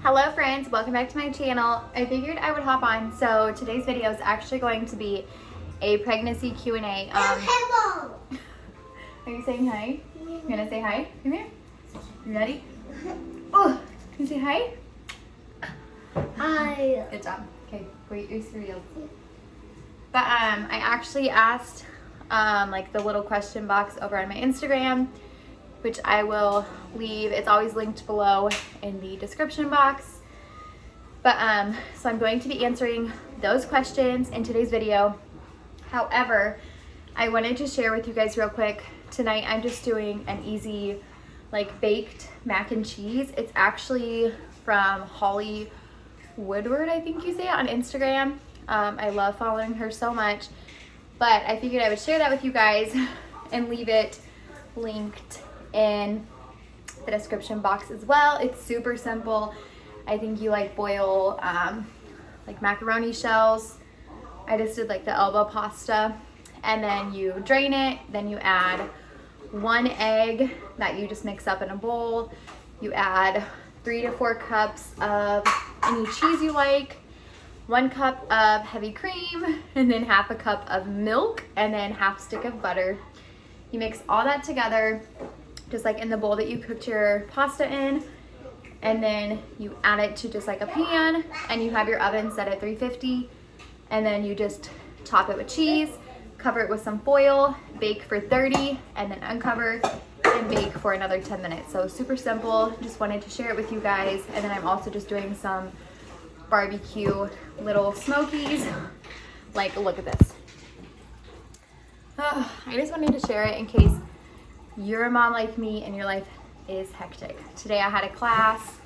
Hello friends, welcome back to my channel. I figured I would hop on. So today's video is actually going to be a pregnancy Q&A. Hello. Are you saying hi? You gonna say hi? Come here. You ready? Oh, can you say hi? Hi. Good job. Okay, go eat your cereal. But I actually asked like the little question box over on my Instagram, which I will leave. It's always linked below in the description box. But so I'm going to be answering those questions in today's video. However, I wanted to share with you guys real quick. Tonight I'm just doing an easy like baked mac and cheese. It's actually from Holly Woodward, I think you say it, on Instagram. I love following her so much, but I figured I would share that with you guys and leave it linked in the description box as well. It's super simple. I think you like boil like macaroni shells. I just did like the elbow pasta, and then you drain it. Then you add 1 egg that you just mix up in a bowl. You add 3 to 4 cups of any cheese you like, 1 cup of heavy cream, and then half a cup of milk, and then half stick of butter. You mix all that together, just like in the bowl that you cooked your pasta in, and then you add it to just like a pan, and you have your oven set at 350, and then you just top it with cheese, cover it with some foil, bake for 30, and then uncover and bake for another 10 minutes. So super simple. Just wanted to share it with you guys. And then I'm also just doing some barbecue little smokies. Like, look at this. Oh, I just wanted to share it in case you're a mom like me and your life is hectic. Today I had a class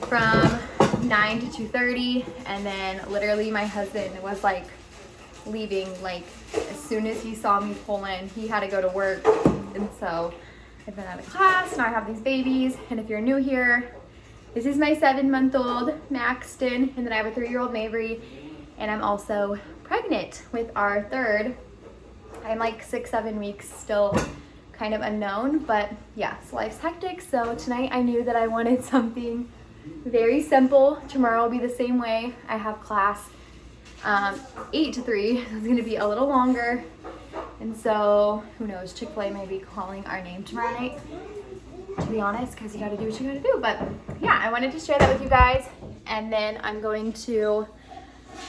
from 9 to 2:30, and then literally my husband was like leaving like as soon as he saw me pull in. He had to go to work, and so I've been out of class. Now I have these babies, and if you're new here, this is my 7-month-old Maxton, and then I have a 3-year-old Maverick, and I'm also pregnant with our third. I'm like 6-7 weeks still, kind of unknown, but yeah, so life's hectic. So tonight I knew that I wanted something very simple. Tomorrow will be the same way. I have class 8 to 3. It's going to be a little longer, and so who knows, Chick-fil-A may be calling our name tomorrow night, to be honest, because you got to do what you got to do. But yeah, I wanted to share that with you guys, and then I'm going to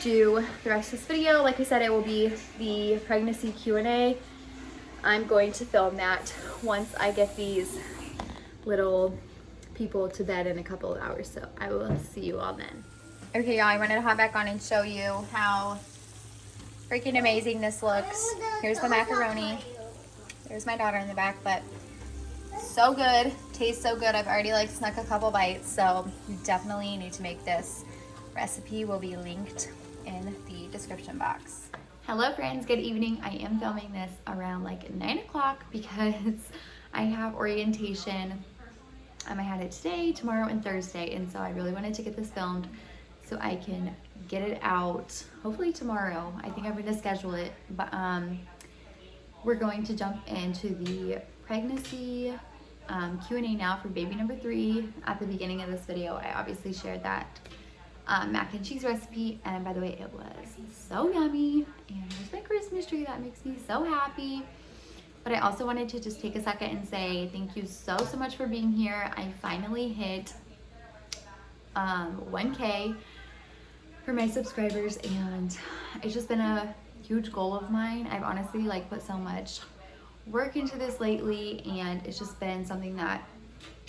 do the rest of this video. Like I said, it will be the pregnancy Q&A. I'm going to film that once I get these little people to bed in a couple of hours, so I will see you all then. Okay, y'all, I wanted to hop back on and show you how freaking amazing this looks. Here's the macaroni. There's my daughter in the back, but so good, tastes so good. I've already like snuck a couple bites, so you definitely need to make this. Recipe will be linked in the description box. Hello friends, good evening. I am filming this around like 9 o'clock because I have orientation. I had it today, tomorrow, and Thursday, and so I really wanted to get this filmed so I can get it out hopefully tomorrow. I think I'm going to schedule it, but we're going to jump into the pregnancy Q&A now for baby number 3. At the beginning of this video, I obviously shared that mac and cheese recipe, and by the way, it was so yummy, and there's my Christmas tree. That makes me so happy. But I also wanted to just take a second and say thank you so much for being here. I finally hit 1K for my subscribers, and it's just been a huge goal of mine. I've honestly like put so much work into this lately, and it's just been something that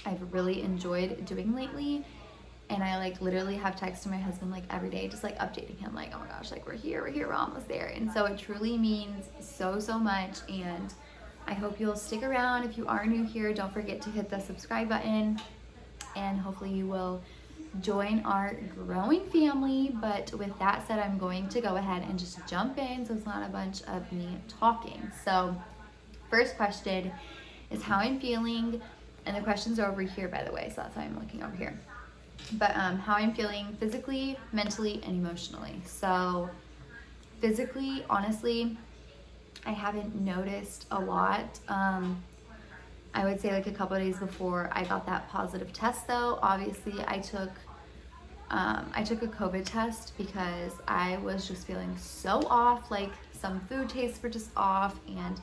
I've really enjoyed doing lately. And I like literally have texted my husband like every day, just like updating him like, oh my gosh, like we're here, we're almost there. And so it truly means so much, and I hope you'll stick around. If you are new here, don't forget to hit the subscribe button, and hopefully you will join our growing family. But with that said, I'm going to go ahead and just jump in so it's not a bunch of me talking. So first question is how I'm feeling, and the questions are over here, by the way, so that's why I'm looking over here. But how I'm feeling physically, mentally, and emotionally. So physically, honestly, I haven't noticed a lot. I would say like a couple of days before I got that positive test though. Obviously I took I took a COVID test because I was just feeling so off, like some food tastes were just off, and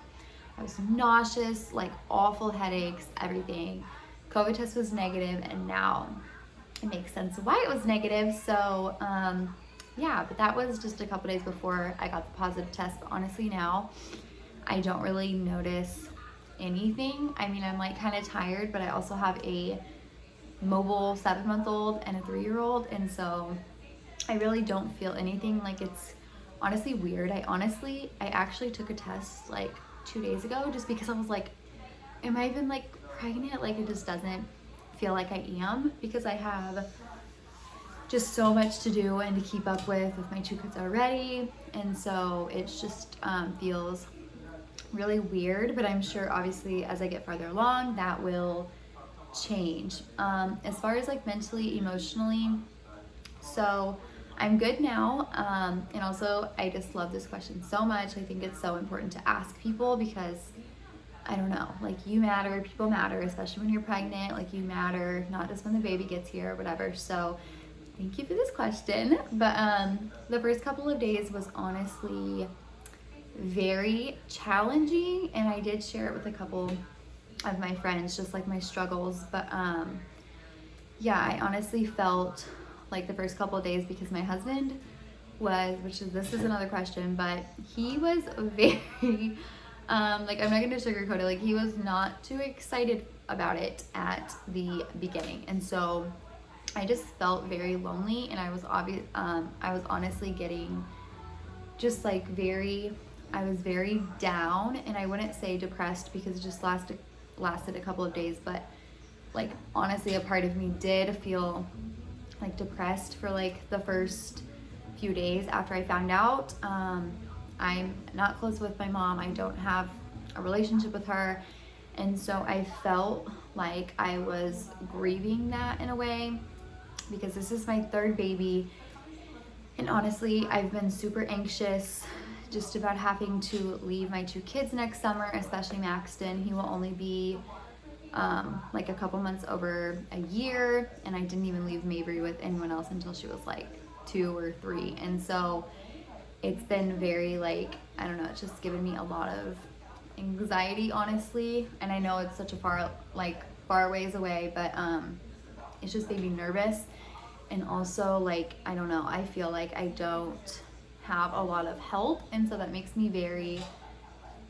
I was nauseous, like awful headaches, everything. COVID test was negative, and now it makes sense why it was negative. So yeah, but that was just a couple days before I got the positive test. But honestly, now I don't really notice anything. I mean, I'm like kind of tired, but I also have a mobile 7-month-old and a 3-year-old, and so I really don't feel anything. Like, it's honestly weird. I actually took a test like 2 days ago just because I was like, am I even like pregnant? Like, it just doesn't feel like I am, because I have just so much to do and to keep up with my 2 kids already, and so it's just feels really weird. But I'm sure obviously as I get farther along that will change. As far as like mentally, emotionally, so I'm good now. And also I just love this question so much. I think it's so important to ask people because I don't know, like, you matter, people matter, especially when you're pregnant. Like, you matter, not just when the baby gets here or whatever. So thank you for this question. But the first couple of days was honestly very challenging, and I did share it with a couple of my friends, just like my struggles. But yeah, I honestly felt like the first couple of days, because my husband was, this is another question, but he was very like, I'm not gonna sugarcoat it, like, he was not too excited about it at the beginning, and so I just felt very lonely, and I was honestly getting just like I was very down, and I wouldn't say depressed because it just lasted a couple of days, but like, honestly, a part of me did feel like depressed for like the first few days after I found out. I'm not close with my mom. I don't have a relationship with her, and so I felt like I was grieving that in a way, because this is my 3rd baby, and honestly I've been super anxious just about having to leave my 2 kids next summer, especially Maxton. He will only be like a couple months over a year, and I didn't even leave Mabry with anyone else until she was like 2 or 3, and so it's been very, like, I don't know, it's just given me a lot of anxiety, honestly, and I know it's such a far ways away, but it's just made me nervous. And also, like, I don't know, I feel like I don't have a lot of help, and so that makes me very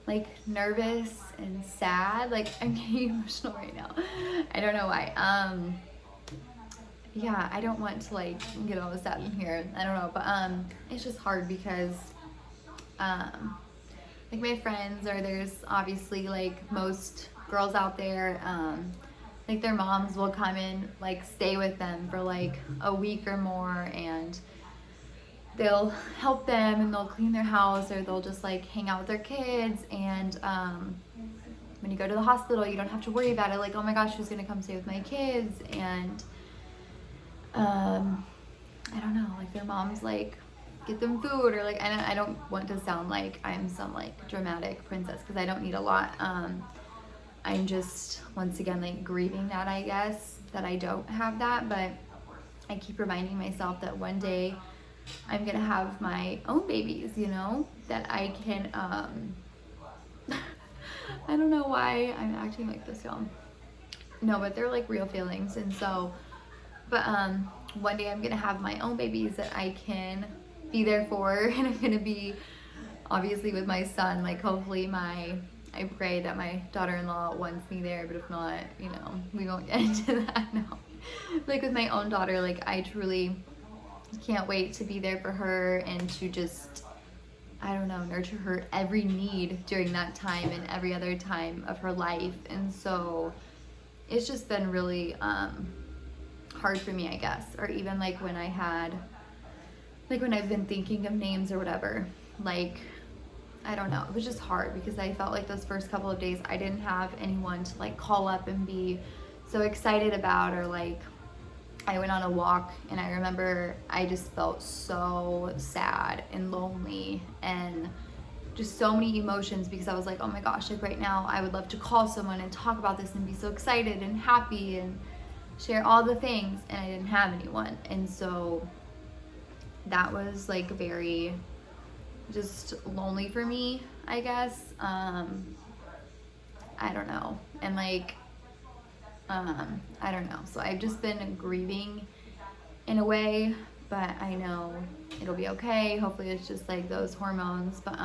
like nervous and sad. Like, I'm getting emotional right now. I don't know why. Yeah, I don't want to like get all sad in here. I don't know, but it's just hard because like, my friends, or there's obviously like most girls out there, like, their moms will come and like stay with them for like a week or more, and they'll help them, and they'll clean their house, or they'll just like hang out with their kids. And when you go to the hospital, you don't have to worry about it, like, oh my gosh, who's gonna come stay with my kids? And I don't know, like, their moms like get them food, or like, I don't want to sound like I'm some like dramatic princess, because I don't need a lot. I'm just, once again, like, grieving that, I guess, that I don't have that. But I keep reminding myself that one day I'm gonna have my own babies, you know, that I can I don't know why I'm acting like this, y'all. No, but they're like real feelings. And so, but one day I'm gonna have my own babies that I can be there for, and I'm gonna be obviously with my son. Like, hopefully I pray that my daughter-in-law wants me there, but if not, you know, we won't get into that now. Like, with my own daughter, like, I truly can't wait to be there for her, and to just, I don't know, nurture her every need during that time and every other time of her life. And so it's just been really hard for me, I guess. Or even like when I've been thinking of names or whatever, like, I don't know, it was just hard because I felt like those first couple of days I didn't have anyone to like call up and be so excited about. Or like, I went on a walk, and I remember I just felt so sad and lonely, and just so many emotions, because I was like, oh my gosh, like, right now I would love to call someone and talk about this and be so excited and happy and share all the things, and I didn't have anyone. And so that was like very just lonely for me, I guess. I don't know. And like, I don't know. So I've just been grieving in a way, but I know it'll be okay. Hopefully it's just like those hormones. But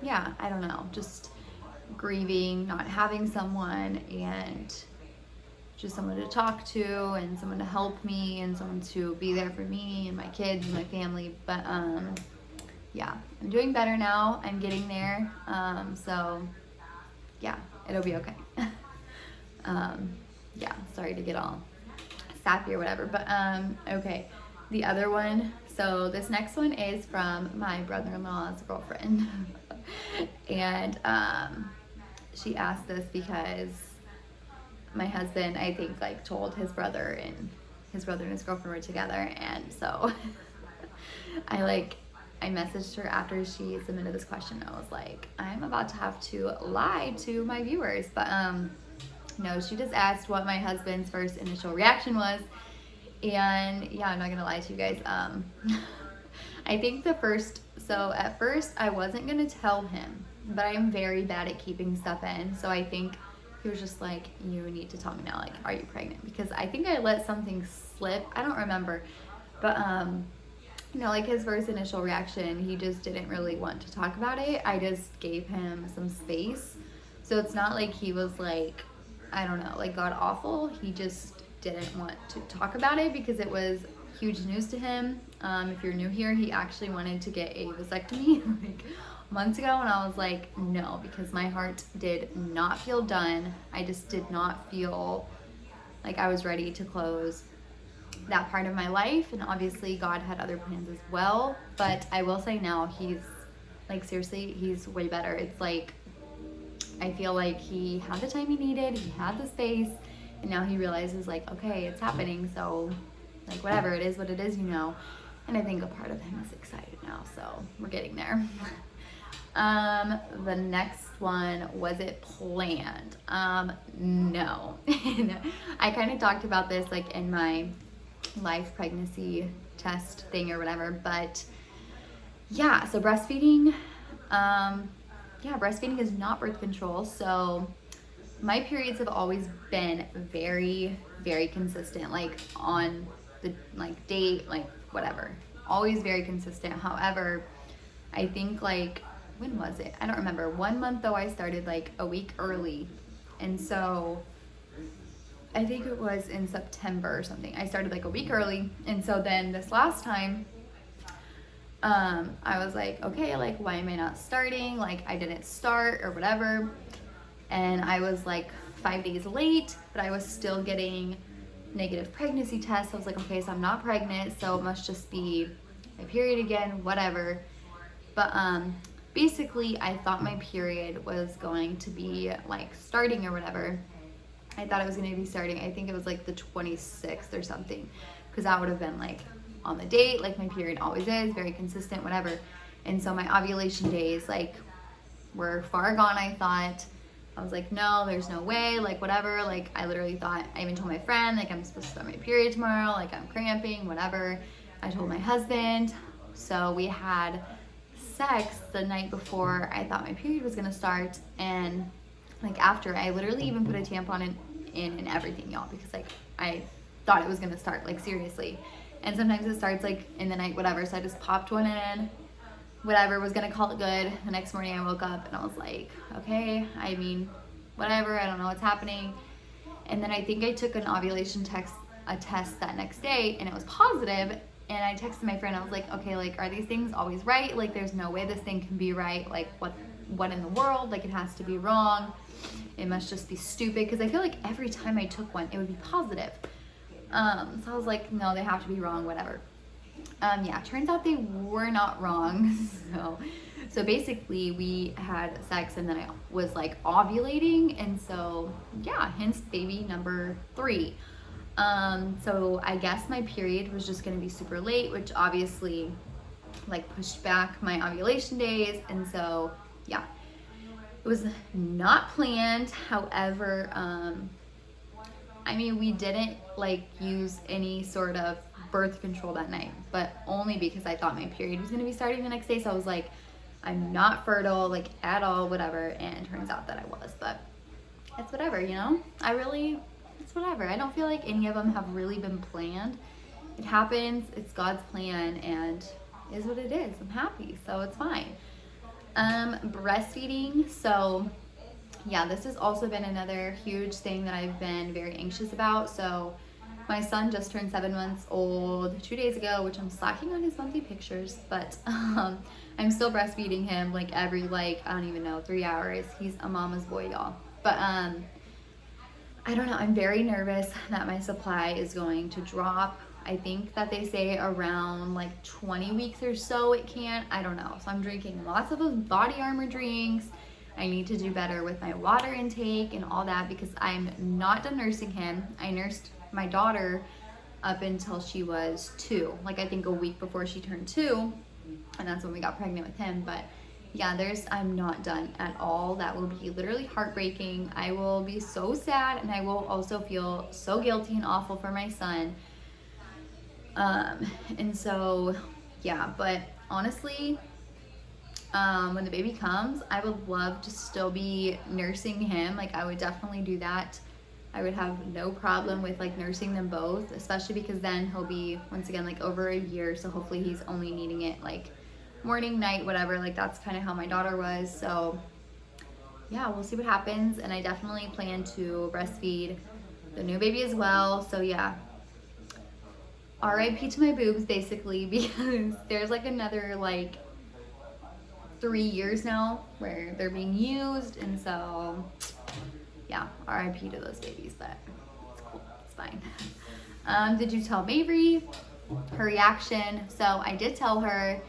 yeah, I don't know. Just grieving, not having someone, and just someone to talk to, and someone to help me, and someone to be there for me and my kids and my family. But yeah, I'm doing better now. I'm getting there. So yeah, it'll be okay. Yeah, sorry to get all sappy or whatever, but okay. The other one, so this next one is from my brother-in-law's girlfriend. And she asked this because my husband, I think, like told his brother and his girlfriend were together, and so I messaged her after she submitted this question. I was like, I'm about to have to lie to my viewers, but no, she just asked what my husband's first initial reaction was. And yeah, I'm not gonna lie to you guys. I think at first I wasn't gonna tell him, but I am very bad at keeping stuff in. So I think he was just like, you need to tell me now, like, are you pregnant? Because I think I let something slip. I don't remember, but like his first initial reaction, he just didn't really want to talk about it. I just gave him some space. So it's not like he was like, I don't know, like god awful. He just didn't want to talk about it because it was huge news to him. If you're new here, he actually wanted to get a vasectomy like months ago, and I was like, no, because my heart did not feel done. I just did not feel like I was ready to close that part of my life, and obviously God had other plans as well. But I will say now, he's like, seriously, he's way better. It's like, I feel like he had the time he needed, he had the space, and now he realizes like, okay, it's happening, so like whatever, it is what it is, you know. And I think a part of him is excited now, so we're getting there. The next one, was it planned? No. I kind of talked about this like in my life pregnancy test thing or whatever, but yeah, so breastfeeding, breastfeeding is not birth control. So my periods have always been very, very consistent, like on the like date, like whatever, always very consistent. However, I think like, when was it? I don't remember. 1 month though, I started like a week early. And so I think it was in September or something. I started like a week early. And so then this last time, I was like, okay, like, why am I not starting? Like, I didn't start or whatever. And I was like 5 days late, but I was still getting negative pregnancy tests. I was like, okay, so I'm not pregnant, so it must just be my period again, whatever. But basically, I thought my period was going to be like starting or whatever. I thought it was going to be starting, I think it was like the 26th or something, because that would have been like on the date, like my period always is, very consistent, whatever. And so my ovulation days like were far gone, I thought. I was like, no, there's no way, like whatever. Like I literally thought, I even told my friend, like I'm supposed to start my period tomorrow, like I'm cramping, whatever. I told my husband. So we had sex the night before I thought my period was gonna start, and like after, I literally even put a tampon in and everything, y'all, because like I thought it was gonna start, like seriously. And sometimes it starts like in the night, whatever. So I just popped one in, whatever, was gonna call it good. The next morning I woke up and I was like, okay, I mean, whatever, I don't know what's happening. And then I think I took an ovulation test that next day, and it was positive. And I texted my friend, I was like, okay, like, are these things always right? Like, there's no way this thing can be right. Like, what in the world? Like, it has to be wrong. It must just be stupid. Because I feel like every time I took one, it would be positive. So I was like, no, they have to be wrong, whatever. Yeah, turns out they were not wrong. So basically, we had sex, and then I was, like, ovulating. And so, yeah, hence baby number 3. So I guess my period was just gonna be super late, which obviously like pushed back my ovulation days. And so yeah, it was not planned. However, I mean, we didn't like use any sort of birth control that night, but only because I thought my period was gonna be starting the next day. So I was like, I'm not fertile, like at all, whatever. And it turns out that I was, but it's whatever, you know? It's whatever. I don't feel like any of them have really been planned. It happens, it's God's plan, and is what it is. I'm happy, so it's fine. Breastfeeding, so yeah, this has also been another huge thing that I've been very anxious about. So my son just turned 7 months old 2 days ago, which I'm slacking on his monthly pictures, but I'm still breastfeeding him like every, like, I don't even know, 3 hours. He's a mama's boy, y'all. But I don't know, I'm very nervous that my supply is going to drop. I think that they say around like 20 weeks or so it can't. I don't know. So I'm drinking lots of those body armor drinks. I need to do better with my water intake and all that because I'm not done nursing him. I nursed my daughter up until she was 2, like I think a week before she turned 2, and that's when we got pregnant with him. But yeah, I'm not done at all. That will be literally heartbreaking. I will be so sad, and I will also feel so guilty and awful for my son. And so, yeah, but honestly, when the baby comes, I would love to still be nursing him. Like, I would definitely do that. I would have no problem with like nursing them both, especially because then he'll be, once again, like over a year. So hopefully he's only needing it like morning, night, whatever. Like, that's kind of how my daughter was. So yeah, we'll see what happens. And I definitely plan to breastfeed the new baby as well. So yeah, RIP to my boobs, basically, because there's like another like 3 years now where they're being used, and so yeah, RIP to those babies, but it's cool, it's fine. Did you tell Mavry her reaction? So I did tell her,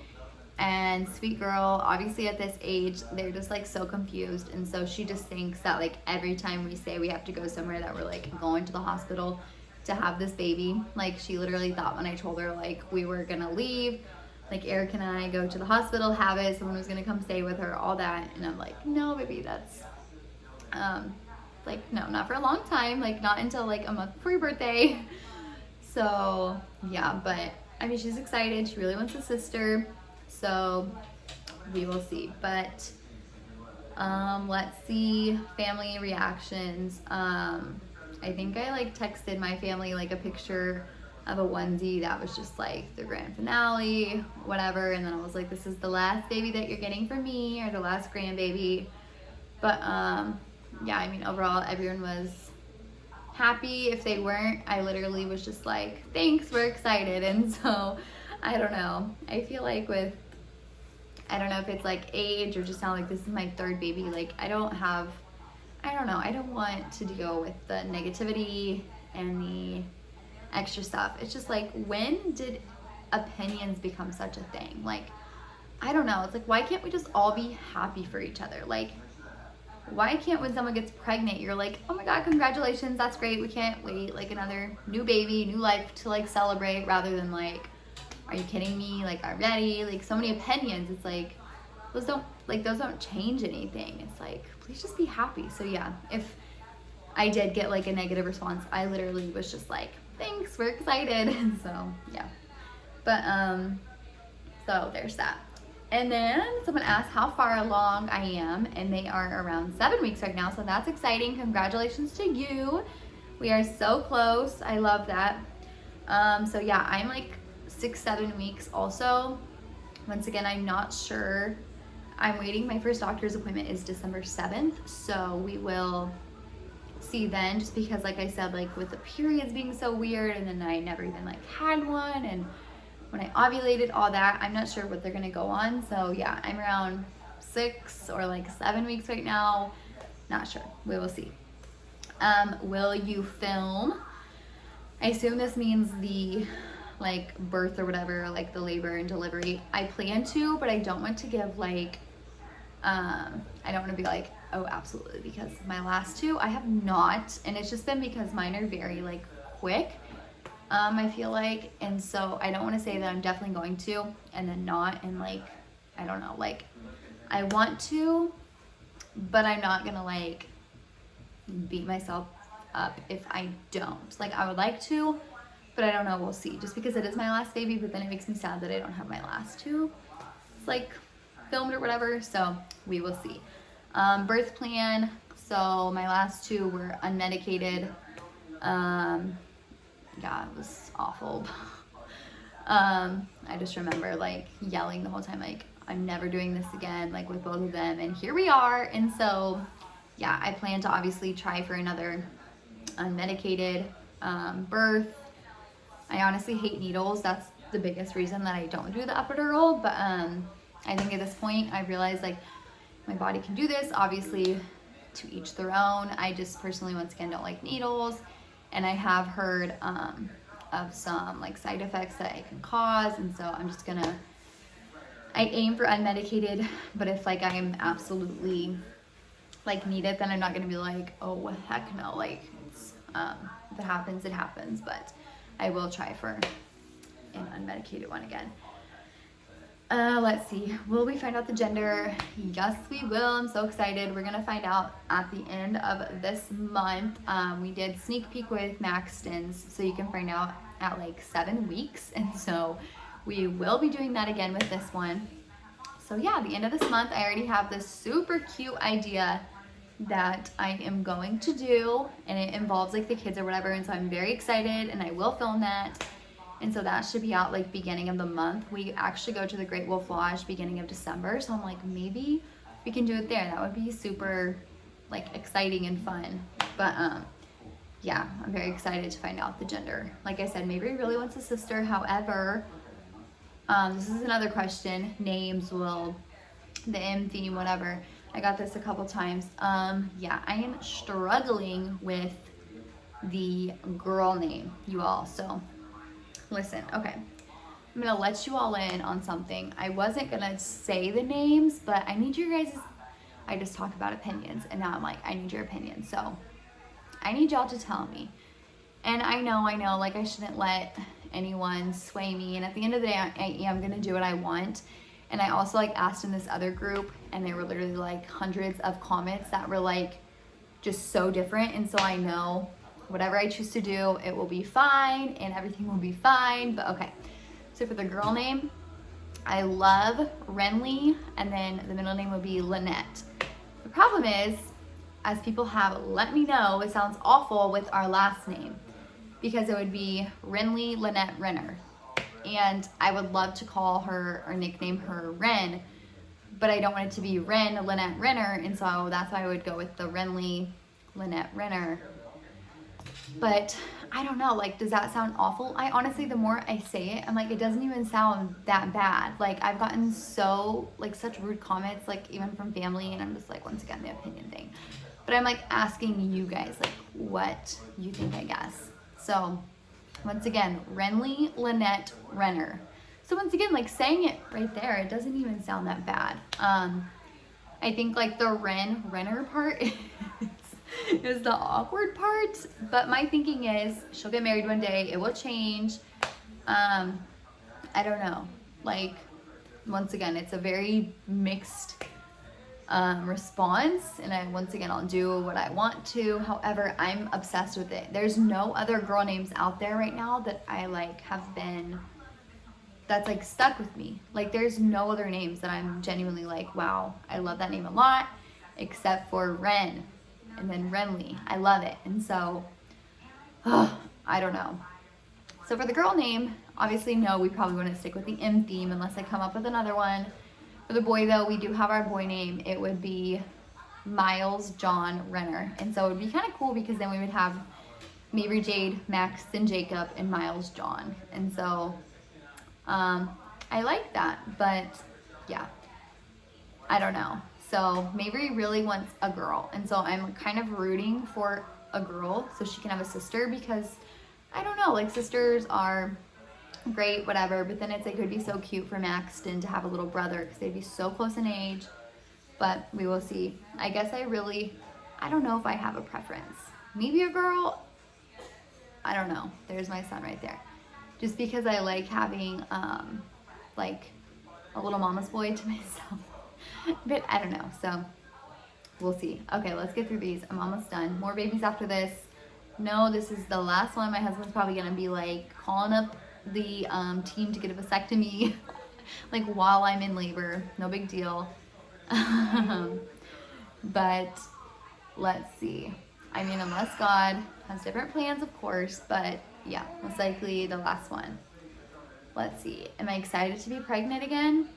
and sweet girl, obviously at this age they're just like so confused, and so she just thinks that like every time we say we have to go somewhere that we're like going to the hospital to have this baby. Like, she literally thought when I told her like we were gonna leave, like Eric and I go to the hospital, have it, someone was gonna come stay with her, all that. And I'm like, no, baby, that's like, no, not for a long time, like not until like a month before your birthday. So yeah, but I mean, she's excited, she really wants a sister, so we will see. But let's see, family reactions. I think I like texted my family like a picture of a onesie that was just like the grand finale, whatever, and then I was like, this is the last baby that you're getting from me, or the last grandbaby. But yeah, I mean, overall everyone was happy. If they weren't, I literally was just like, thanks, we're excited. And so I don't know, I feel like with, I don't know if it's like age or just now, like this is my 3rd baby, like I don't know, I don't want to deal with the negativity and the extra stuff. It's just like, when did opinions become such a thing? Like, I don't know. It's like, why can't we just all be happy for each other? Like, why can't when someone gets pregnant, you're like, oh my God, congratulations, that's great, we can't wait, like another new baby, new life to like celebrate, rather than like, are you kidding me? Like, already, like so many opinions. It's like, those don't change anything. It's like, please just be happy. So yeah, if I did get like a negative response, I literally was just like, thanks, we're excited. And so yeah, but so there's that. And then someone asked how far along I am, and they are around 7 weeks right now, so that's exciting. Congratulations to you. We are so close. I love that. So yeah, I'm like 6-7 weeks also. Once again, I'm not sure. I'm waiting. My first doctor's appointment is December 7th, so we will see then, just because like I said, like with the periods being so weird, and then I never even like had one, and when I ovulated, all that, I'm not sure what they're gonna go on. So yeah, I'm around 6 or like 7 weeks right now. Not sure, we will see. Will you film? I assume this means the like birth or whatever, like the labor and delivery. I plan to, but I don't want to give like, I don't want to be like, oh, absolutely, because my last 2, I have not, and it's just been because mine are very like quick, I feel like, and so I don't want to say that I'm definitely going to, and then not, and like, I don't know, like, I want to, but I'm not gonna like beat myself up if I don't. Like, I would like to, but I don't know, we'll see. Just because it is my last baby, but then it makes me sad that I don't have my last two, it's like, filmed or whatever, so we will see. Birth plan, so my last two were unmedicated. Yeah, it was awful. I just remember like yelling the whole time, like, I'm never doing this again, like with both of them, and here we are. And so yeah, I plan to obviously try for another unmedicated birth. I honestly hate needles. That's the biggest reason that I don't do the epidural, but I think at this point I realize like my body can do this, obviously to each their own. I just personally, once again, don't like needles, and I have heard of some like side effects that it can cause, and so I'm just gonna, I aim for unmedicated, but if like I am absolutely like need it, then I'm not gonna be like, oh heck no, like it's if it happens, it happens, but I will try for an unmedicated one again. Let's see, will we find out the gender? Yes, we will. I'm so excited. We're gonna find out at the end of this month. We did sneak peek with Maxton's, so you can find out at like 7 weeks, and so we will be doing that again with this one. So yeah, the end of this month, I already have this super cute idea that I am going to do, and it involves like the kids or whatever, and so I'm very excited, and I will film that. And so that should be out like beginning of the month. We actually go to the Great Wolf Lodge beginning of December, so I'm like, maybe we can do it there. That would be super like exciting and fun. But yeah, I'm very excited to find out the gender. Like I said, Mabry really wants a sister. However, this is another question. Names, will the M theme, whatever. I got this a couple times. Yeah, I am struggling with the girl name, you all. So listen, okay, I'm gonna let you all in on something. I wasn't gonna say the names, but I need your guys', I just talk about opinions, and now I'm like, I need your opinion. So I need y'all to tell me. And I know, like I shouldn't let anyone sway me, and at the end of the day, I am gonna do what I want. And I also like asked in this other group, and there were literally like hundreds of comments that were like just so different, and so I know whatever I choose to do, it will be fine and everything will be fine. But okay, so for the girl name, I love Renly, and then the middle name would be Lynette. The problem is, as people have let me know, it sounds awful with our last name, because it would be Renly Lynette Renner. And I would love to call her or nickname her Ren, but I don't want it to be Ren Lynette Renner, and so that's why I would go with the Renly Lynette Renner. But I don't know, like, does that sound awful? I honestly, the more I say it, I'm like, it doesn't even sound that bad. Like, I've gotten so, like, such rude comments, like, even from family, and I'm just like, once again, the opinion thing. But I'm like asking you guys, like, what you think, I guess. So once again, Renly Lynette Renner. So once again, like, saying it right there, it doesn't even sound that bad. I think like the Renner part is the awkward part, but my thinking is she'll get married one day, it will change. I don't know, like, once again, it's a very mixed response, and once again, I'll do what I want to. However, I'm obsessed with it. There's no other girl names out there right now that I like have been, that's like stuck with me. Like, there's no other names that I'm genuinely like, wow, I love that name a lot, except for Ren and then Renly. I love it. And so I don't know. So for the girl name, obviously no, we probably wouldn't stick with the M theme unless I come up with another one. For the boy though, we do have our boy name. It would be Miles John Renner. And so it would be kind of cool because then we would have Mabry Jade, Max, and Jacob, and Miles John. And so I like that, but yeah, I don't know. So Mabry really wants a girl, and so I'm kind of rooting for a girl so she can have a sister, because I don't know, like, sisters are great, whatever, but then it's like, it would be so cute for Maxton to have a little brother because they'd be so close in age. But we will see. I guess I don't know if I have a preference. Maybe a girl, I don't know. There's my son right there. Just because I like having like a little mama's boy to myself. But I don't know, so we'll see. Okay, let's get through these. I'm almost done. More babies after this. no, this is the last one. My husband's probably gonna be like calling up the team to get a vasectomy like while I'm in labor. No big deal. But let's see. I mean, unless God has different plans, of course, but yeah, most likely the last one. Let's see. Am I excited to be pregnant again?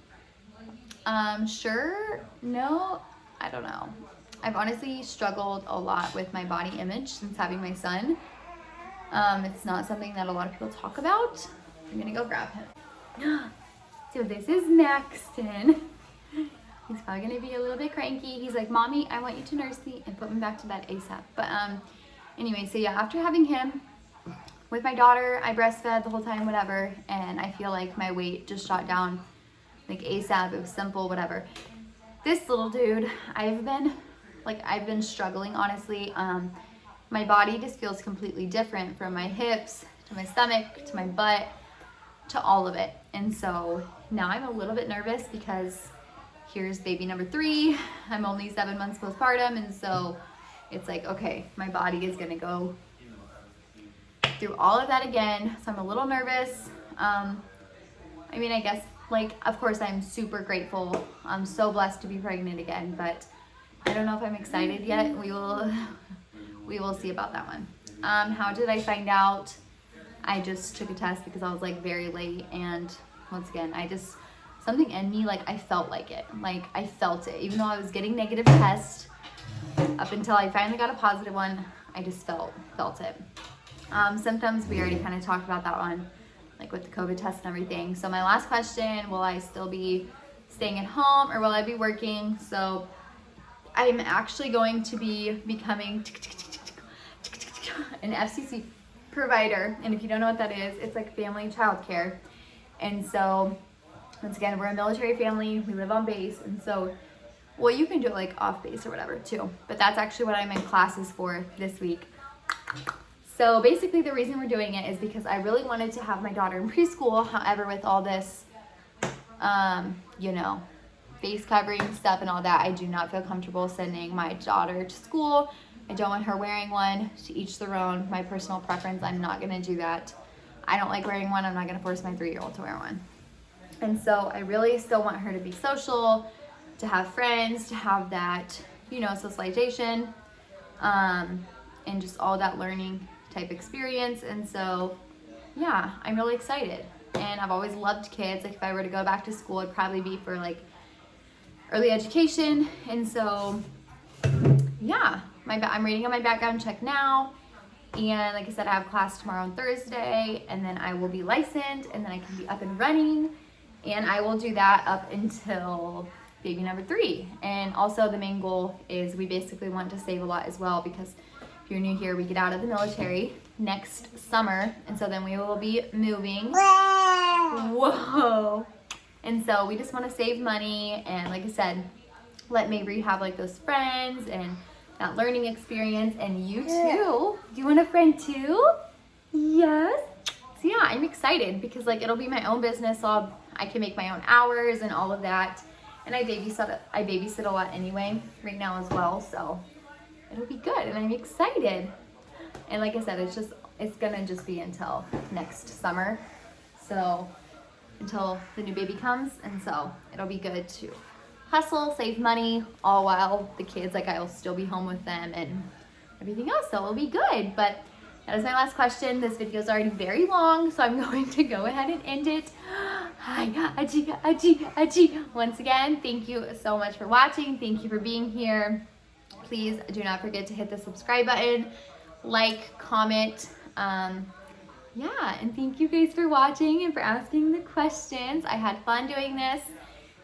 Sure. No, I don't know. I've honestly struggled a lot with my body image since having my son. It's not something that a lot of people talk about. I'm gonna go grab him. So this is Maxton. He's probably gonna be a little bit cranky. He's like, Mommy, I want you to nurse me and put me back to bed ASAP. But anyway, so yeah, after having him, with my daughter, I breastfed the whole time, whatever, and I feel like my weight just shot down like ASAP. It was simple, whatever. This little dude, I've been struggling, honestly. My body just feels completely different, from my hips to my stomach to my butt to all of it. And so now I'm a little bit nervous because here's baby number 3. I'm only 7 months postpartum, and so it's like, okay, my body is gonna go through all of that again. So I'm a little nervous. I mean, I guess, like, of course I'm super grateful. I'm so blessed to be pregnant again, but I don't know if I'm excited yet. We will see about that one. How did I find out? I just took a test because I was like very late, and once again, something in me, like, I felt like it. Like, I felt it. Even though I was getting negative tests, up until I finally got a positive one, I just felt it. Symptoms, we already kind of talked about that one, like with the COVID test and everything. So my last question, will I still be staying at home or will I be working? So I'm actually going to be becoming an FCC provider. And if you don't know what that is, it's like family child care. And so, once again, we're a military family. We live on base. And so, well, you can do it like off base or whatever too. But that's actually what I'm in classes for this week. So basically the reason we're doing it is because I really wanted to have my daughter in preschool. However, with all this, you know, face covering stuff and all that, I do not feel comfortable sending my daughter to school. I don't want her wearing one. To each their own. My personal preference, I'm not gonna do that. I don't like wearing one. I'm not gonna force my 3-year-old to wear one. And so I really still want her to be social, to have friends, to have that, you know, socialization, and just all that learning type experience. And so yeah, I'm really excited. And I've always loved kids. Like, if I were to go back to school, it'd probably be for like early education. And so yeah, I'm reading on my background check now, and like I said, I have class tomorrow on Thursday, and then I will be licensed, and then I can be up and running, and I will do that up until baby number 3. And also the main goal is we basically want to save a lot as well, because if you're new here, we get out of the military next summer, and so then we will be moving. Whoa. And so we just want to save money, and like I said, let Mabry have like those friends and that learning experience. And you too. Do you want a friend too? Yes. So yeah, I'm excited because like it'll be my own business, so I can make my own hours and all of that. And I babysit a lot anyway right now as well, so it'll be good, and I'm excited. And like I said, it's gonna just be until next summer, so until the new baby comes. And so it'll be good to hustle, save money, all while the kids, like, I'll still be home with them and everything else, so it'll be good. But that is my last question. This video is already very long, so I'm going to go ahead and end it. Hi, Aji. Once again, thank you so much for watching. Thank you for being here. Please do not forget to hit the subscribe button, like, comment, yeah, and thank you guys for watching and for asking the questions. I had fun doing this,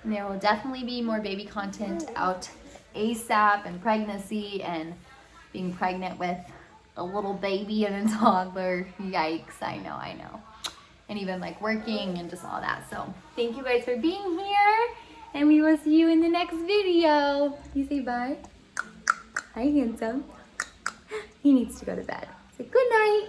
and there will definitely be more baby content out ASAP, and pregnancy and being pregnant with a little baby and a toddler. Yikes, I know. And even like working and just all that. So thank you guys for being here, and we will see you in the next video. You say bye. Hi, handsome. He needs to go to bed. Say good night.